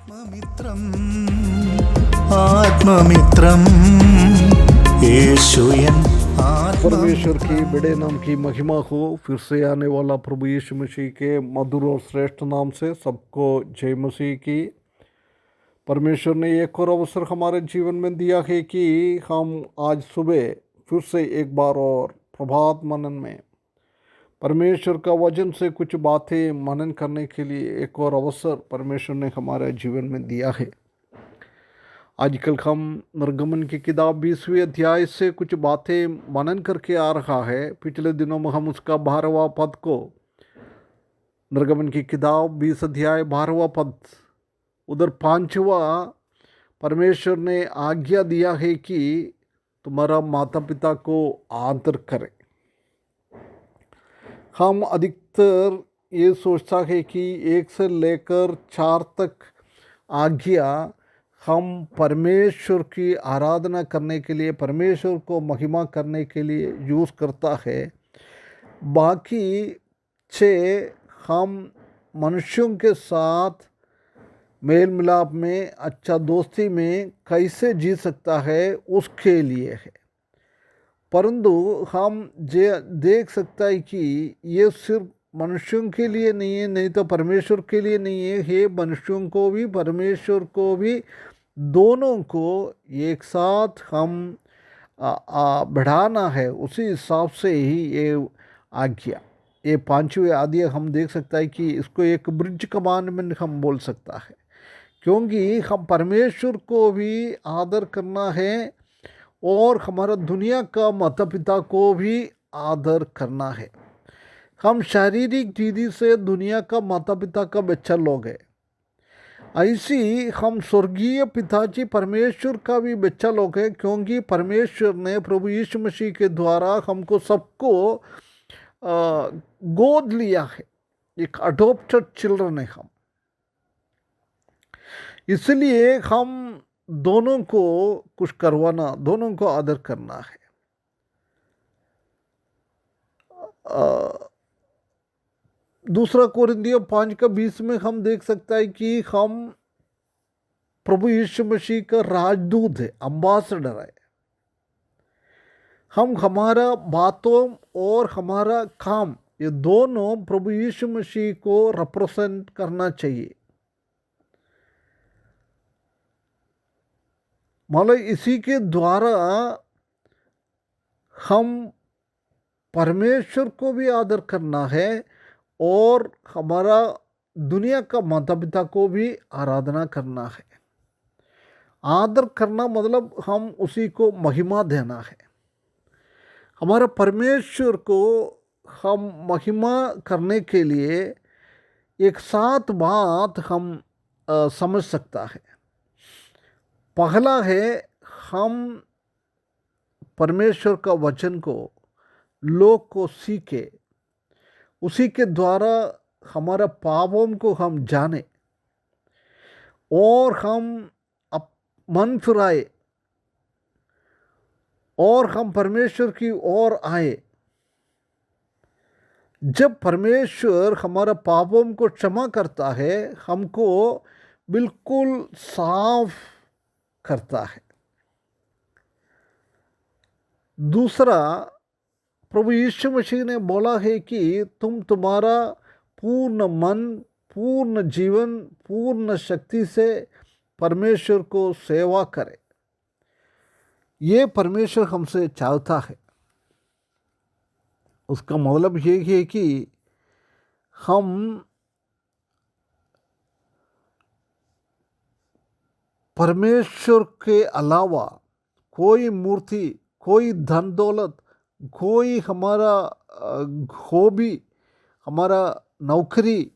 आत्ममित्रम आत्ममित्रम यीशुयन परमेश्वर की बड़े नाम की महिमा हो। फिर से आने वाला प्रभु यीशु मसीह के मधुर और श्रेष्ठ नाम से सबको जय मसीह की। परमेश्वर ने एक और अवसर हमारे जीवन में दिया है कि हम आज सुबह फिर से एक बार और प्रभात मनन में परमेश्वर का वचन से कुछ बातें मनन करने के लिए एक और अवसर परमेश्वर ने हमारे जीवन में दिया है। आजकल हम निर्गमन की किताब 20वें अध्याय से कुछ बातें मनन करके आ रहा है। पिछले दिनों में हम उसका 12वां पद को, निर्गमन की किताब 20 अध्याय 12वां पद, उधर 5वां परमेश्वर ने आज्ञा दिया है कि तुम्हारा माता पिता को आदर करें। हम अधिकतर ये सोचता है कि 1 से लेकर 4 तक आज्ञा हम परमेश्वर की आराधना करने के लिए, परमेश्वर को महिमा करने के लिए यूज़ करता है। बाकी 6 हम मनुष्यों के साथ मेल मिलाप में, अच्छा दोस्ती में कैसे जी सकता है उसके लिए है। परंतु हम देख सकता है कि ये सिर्फ मनुष्यों के लिए नहीं है, नहीं तो परमेश्वर के लिए नहीं है। ये मनुष्यों को भी परमेश्वर को भी दोनों को एक साथ हम बढ़ाना है। उसी हिसाब से ही ये आज्ञा, ये 5वें आज्ञा हम देख सकता है कि इसको एक ब्रिज कमांडमेंट हम बोल सकता है, क्योंकि हम परमेश्वर को भी आदर करना है और हमारा दुनिया का माता पिता को भी आदर करना है। हम शारीरिक दीदी से दुनिया का माता पिता का बच्चा लोग हैं, ऐसी हम स्वर्गीय पिताजी परमेश्वर का भी बच्चा लोग हैं, क्योंकि परमेश्वर ने प्रभु यीशु मसीह के द्वारा हमको सबको गोद लिया है। एक अडोप्टेड चिल्ड्रन है हम। इसलिए हम दोनों को कुछ करवाना, दोनों को आदर करना है। दूसरा कोरिन्थियों 5:20 में हम देख सकता है कि हम प्रभु यीशु मसीह का राजदूत है, अम्बासडर है। हम हमारा बातों और हमारा काम, ये दोनों प्रभु यीशु मसीह को रिप्रेजेंट करना चाहिए। मतलब इसी के द्वारा हम परमेश्वर को भी आदर करना है और हमारा दुनिया का माता पिता को भी आराधना करना है। आदर करना मतलब हम उसी को महिमा देना है। हमारा परमेश्वर को हम महिमा करने के लिए एक 7 बात हम समझ सकता है। पहला है, हम परमेश्वर का वचन को लोग को सीखे, उसी के द्वारा हमारा पापों को हम जाने और हम मन फिराए और हम परमेश्वर की ओर आए। जब परमेश्वर हमारा पापों को क्षमा करता है, हमको बिल्कुल साफ करता है। दूसरा, प्रभु यीशु मसीह ने बोला है कि तुम तुम्हारा पूर्ण मन, पूर्ण जीवन, पूर्ण शक्ति से परमेश्वर को सेवा करें। ये परमेश्वर हमसे चाहता है। उसका मतलब ये है कि हम परमेश्वर के अलावा कोई मूर्ति, कोई धन दौलत, कोई हमारा हॉबी, हमारा नौकरी,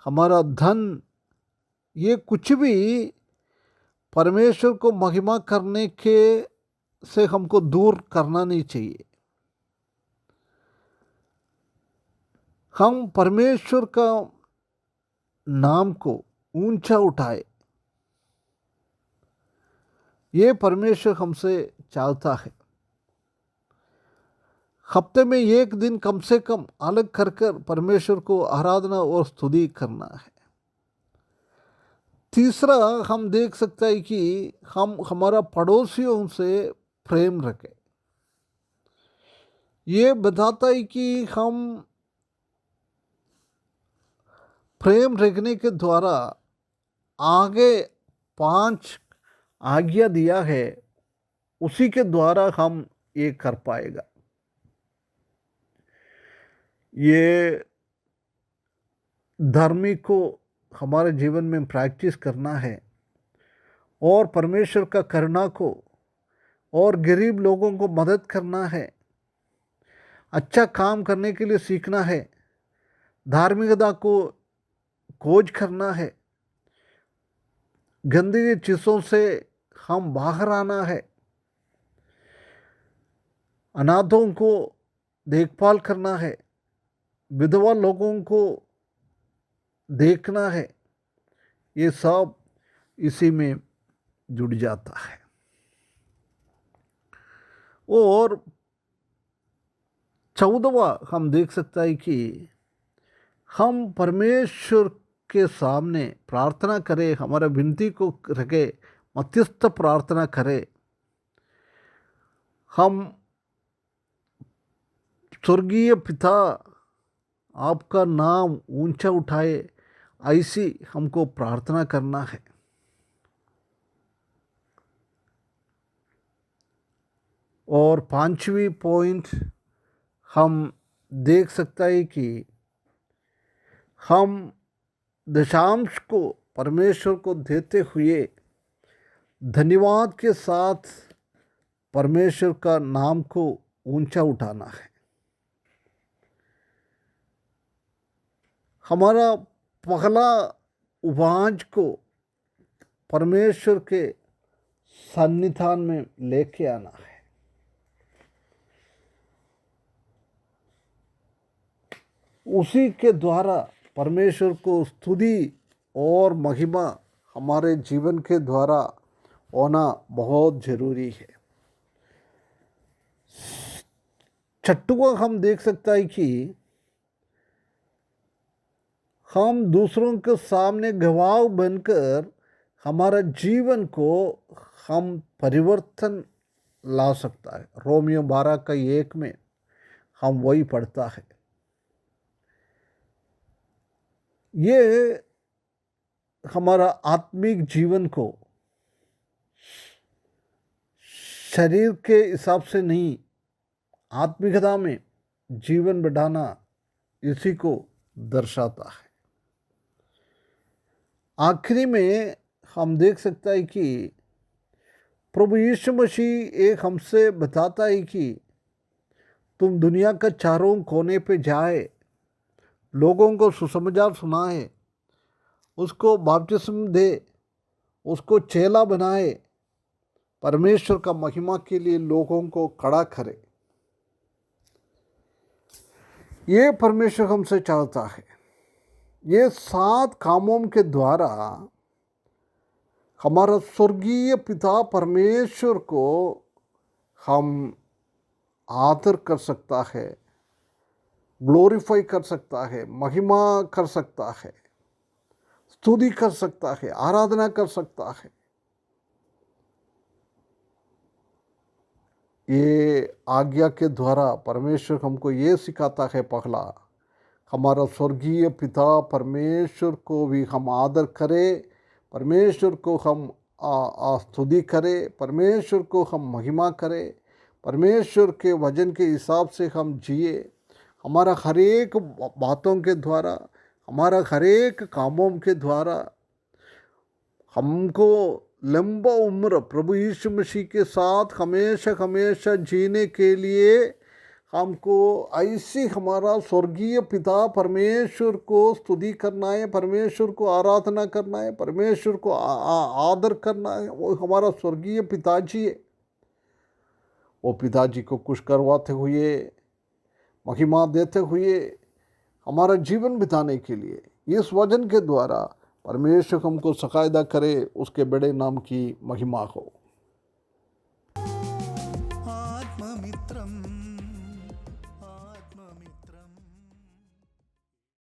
हमारा धन, ये कुछ भी परमेश्वर को महिमा करने के से हमको दूर करना नहीं चाहिए। हम परमेश्वर का नाम को ऊंचा उठाए, ये परमेश्वर हमसे चाहता है। हफ्ते में एक दिन कम से कम अलग कर परमेश्वर को आराधना और स्तुति करना है। तीसरा हम देख सकते हैं कि हम हमारा पड़ोसियों से प्रेम रखें। ये बताता है कि हम प्रेम रखने के द्वारा आगे 5 आज्ञा दिया है, उसी के द्वारा हम ये कर पाएगा। ये धर्मी को हमारे जीवन में प्रैक्टिस करना है और परमेश्वर का करुणा को और गरीब लोगों को मदद करना है, अच्छा काम करने के लिए सीखना है, धार्मिकता को खोज करना है, गंदी चीज़ों से हम बाहर आना है, अनाथों को देखभाल करना है, विधवा लोगों को देखना है। ये सब इसी में जुड़ जाता है। और 14वां हम देख सकते हैं कि हम परमेश्वर के सामने प्रार्थना करें, हमारे विनती को रखें, मध्यस्थ प्रार्थना करें। हम स्वर्गीय पिता आपका नाम ऊंचा उठाए, ऐसी हमको प्रार्थना करना है। और 5वीं पॉइंट हम देख सकते हैं कि हम दशांश को परमेश्वर को देते हुए धन्यवाद के साथ परमेश्वर का नाम को ऊंचा उठाना है। हमारा पहला उपवास को परमेश्वर के सन्निधान में लेके आना है। उसी के द्वारा परमेश्वर को स्तुति और महिमा हमारे जीवन के द्वारा होना बहुत ज़रूरी है। 6वां हम देख सकते हैं कि हम दूसरों के सामने गवाह बनकर हमारा जीवन को हम परिवर्तन ला सकता है। रोमियो 12:1 में हम वही पढ़ता है। ये हमारा आत्मिक जीवन को शरीर के हिसाब से नहीं, आत्मिकता में जीवन बढ़ाना इसी को दर्शाता है। आखिरी में हम देख सकते हैं कि प्रभु यीशु मसीह एक हमसे बताता है कि तुम दुनिया का चारों कोने पे जाए, लोगों को सुसमाचार सुनाए, उसको बपतिस्म दे, उसको चेला बनाए, परमेश्वर का महिमा के लिए लोगों को खड़ा करे। ये परमेश्वर हमसे चाहता है। ये 7 कामों के द्वारा हमारा स्वर्गीय पिता परमेश्वर को हम आदर कर सकता है, ग्लोरीफाई कर सकता है, महिमा कर सकता है, स्तुति कर सकता है, आराधना कर सकता है। ये आज्ञा के द्वारा परमेश्वर हमको ये सिखाता है, पहला हमारा स्वर्गीय पिता परमेश्वर को भी हम आदर करें, परमेश्वर को हम स्तुति करें, परमेश्वर को हम महिमा करें, परमेश्वर के वचन के हिसाब से हम जिए। हमारा हर एक बातों के द्वारा, हमारा हर एक कामों के द्वारा हमको लंबा उम्र प्रभु यीशु मसीह के साथ हमेशा हमेशा जीने के लिए हमको ऐसी हमारा स्वर्गीय पिता परमेश्वर को स्तुति करना है, परमेश्वर को आराधना करना है, परमेश्वर को आदर करना है। वो हमारा स्वर्गीय पिताजी है। वो पिताजी को खुश करवाते हुए, महिमा देते हुए हमारा जीवन बिताने के लिए इस वचन के द्वारा परमेश्वर हमको सकायदा करे, उसके बड़े नाम की महिमा हो।